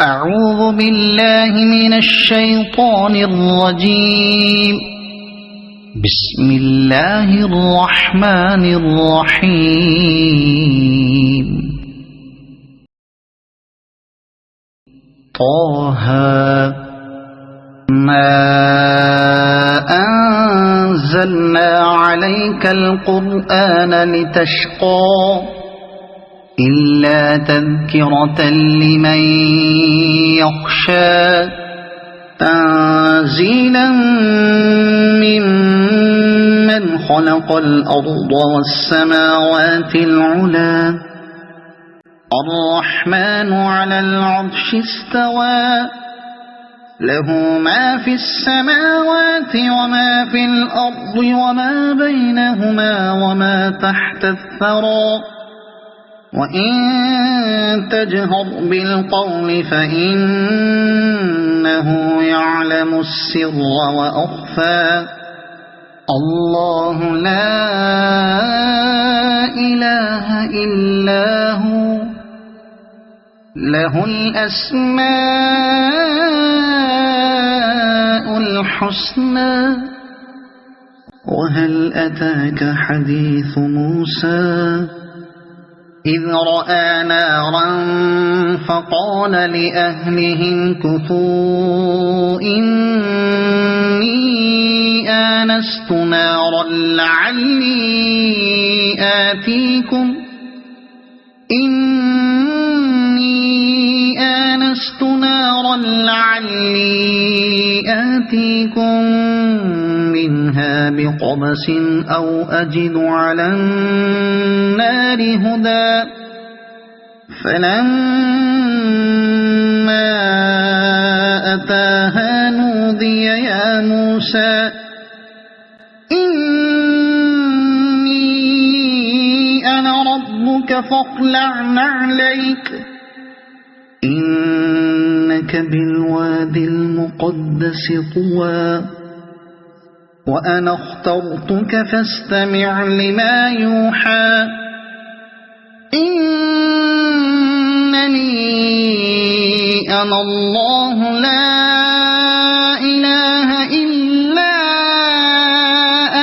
أعوذ بالله من الشيطان الرجيم. بسم الله الرحمن الرحيم. طه ما أنزلنا عليك القرآن لتشقى إلا تذكرة لمن يخشى تنزيلا ممن خلق الأرض والسماوات العلى الرحمن على العرش استوى له ما في السماوات وما في الأرض وما بينهما وما تحت الثرى وإن تجهر بالقول فإنه يعلم السر وأخفى الله لا إله إلا هو له الأسماء الحسنى. وهل أتاك حديث موسى إذ رأى نارا فقال لأهلهم كثوا إني آنست نارا لعلي آتيكم منها بقبس أو أجد على النار هدى فلما أتاها نودي يا موسى إني أنا ربك فاخلع نعليك إنك بالوادي المقدس طوى وأنا اخترتك فاستمع لما يوحى إنني أنا الله لا إله إلا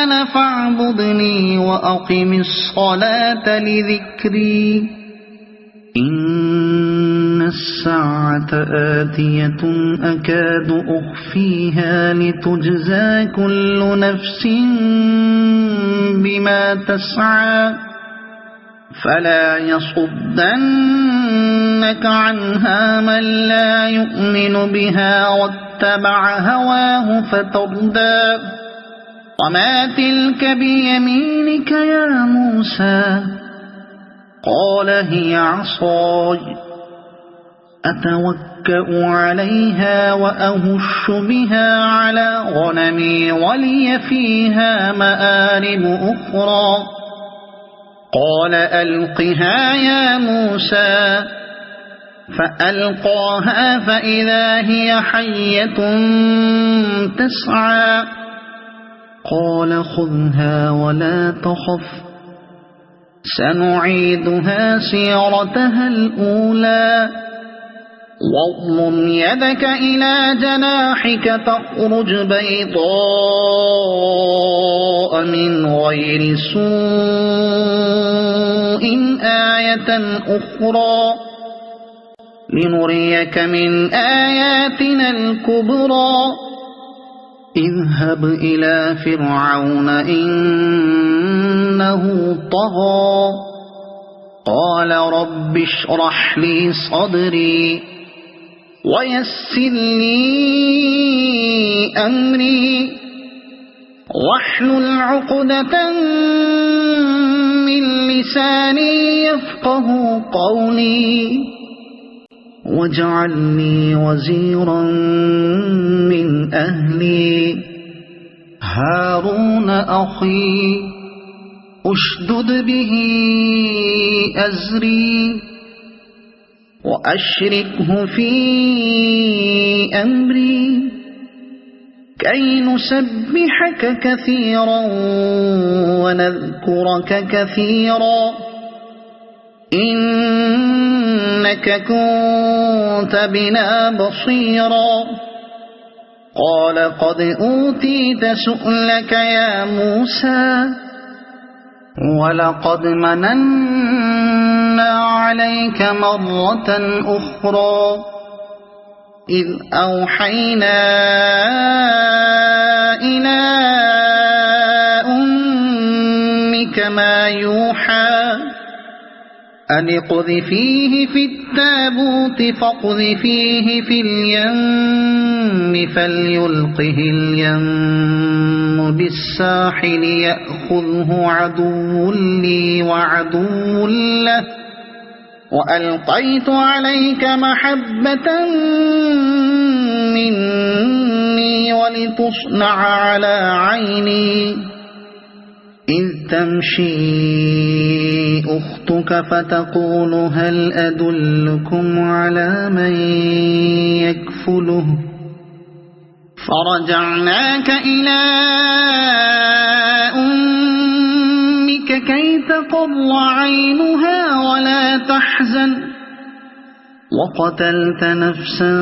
أنا فاعبدني وأقم الصلاة لذكري إن الساعة آتية أكاد أخفيها لتجزى كل نفس بما تسعى فلا يصدنك عنها من لا يؤمن بها واتبع هواه فتردى وما تلك بيمينك يا موسى قال هي عصاي أتوكأ عليها وأهش بها على غنمي ولي فيها مآرب أخرى قال ألقها يا موسى فألقاها فإذا هي حية تسعى قال خذها ولا تخف سنعيدها سيرتها الأولى واضمم يدك إلى جناحك تخرج بيضاء من غير سوء آية أخرى لنريك من آياتنا الكبرى اذهب إلى فرعون إنه طغى قال رب اشرح لي صدري ويسر لي أمري واحلل عقدة من لساني يفقه قولي واجعلني وزيرا من أهلي هارون أخي أشدد به أزري وأشركه في أمري كي نسبحك كثيرا ونذكرك كثيرا إنك كنت بنا بصيرا قال قد أوتيت سؤلك يا موسى ولقد مننا عليك مرة أخرى إذ أوحينا إلى أمك ما يوحى أن اقذفيه في التابوت فاقذفيه في اليم فليلقه اليم بالساحل يأخذه عدو لي وعدو له وألقيت عليك محبة مني ولتصنع على عيني إذ تمشي أختك فتقول هل أدلكم على من يكفله فرجعناك إلى أمك كي تقر عينها ولا تحزن وقتلت نفسا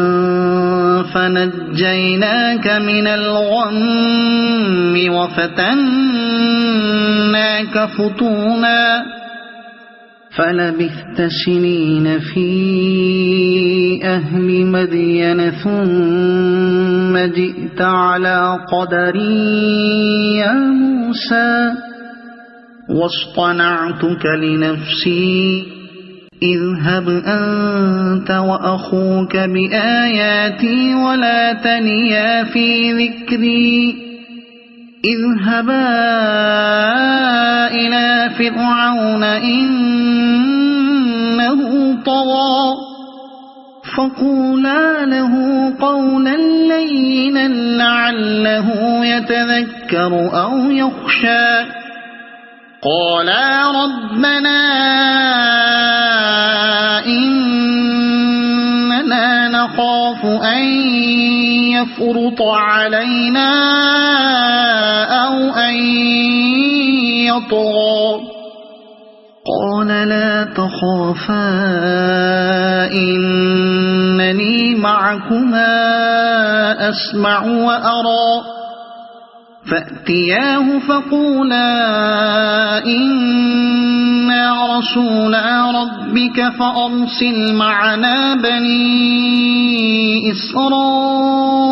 فنجيناك من الغم وفتناك فتونا فلبثت سنين في أهل مدين ثم جئت على قدري يا موسى واصطنعتك لنفسي اذهب أنت وأخوك بآياتي ولا تنيا في ذكري اذهبا إلى فرعون إنه طغى فقولا له قولا لينا لعله يتذكر أو يخشى قالا ربنا إننا نخاف أن يفرط علينا أو أن يطغى قال لا تخافا إنني معكما أسمع وأرى فأتياه فقولا إنا رسولا ربك فأرسل معنا بني إسرائيل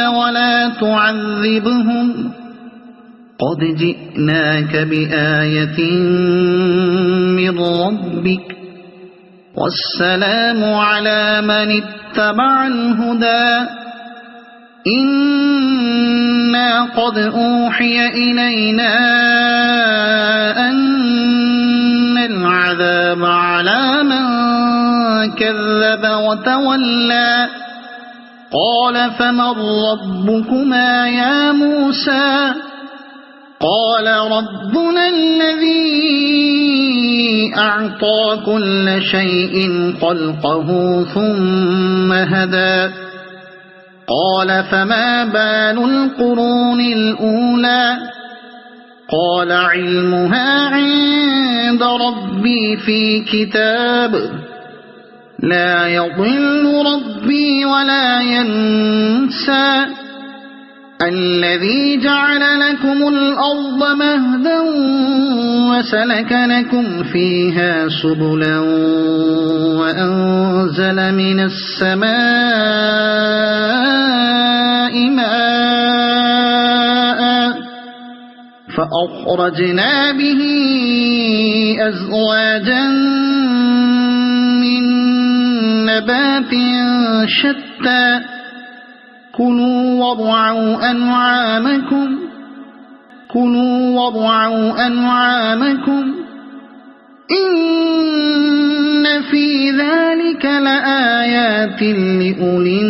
ولا تعذبهم قد جئناك بآية من ربك والسلام على من اتبع الهدى إنا قد أوحي إلينا أن العذاب على من كذب وتولى قال فمن ربكما يا موسى قال ربنا الذي أعطى كل شيء خلقه ثم هدى قال فما بال القرون الأولى قال علمها عند ربي في كتاب لا يضل ربي ولا ينسى الذي جعل لكم الأرض مهدا وسلك لكم فيها سبلا وأنزل من السماء ماء فأخرجنا به أزواجا من نبات شتى كلوا وارعوا أنعامكم إن في ذلك لآيات لأولي